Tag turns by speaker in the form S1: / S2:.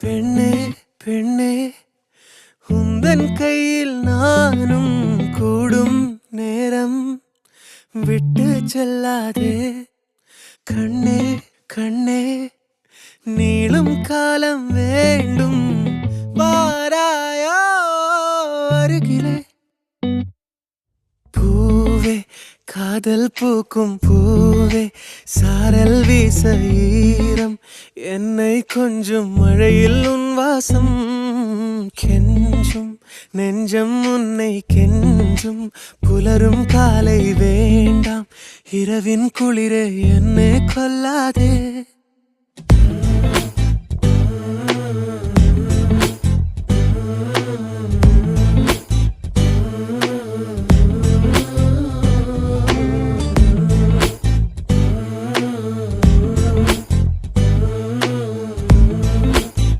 S1: பெண்ணே பெண்ணே உந்தன் கையில் நானும் கூடும் நேரம் விட்டு செல்லாதே கண்ணே கண்ணே நீளும் காலம் வேண்டும் வாராயோ அருகிலே பூவே காதல் பூக்கும் பூவே சாரல் வீச ஈரம் என்னை கொஞ்சம் மழையில் உன் வாசம் கெஞ்சும் நெஞ்சம் உன்னை கெஞ்சும் புலரும் காலை வேண்டாம் இரவின் குளிரே என்னை கொல்லாதே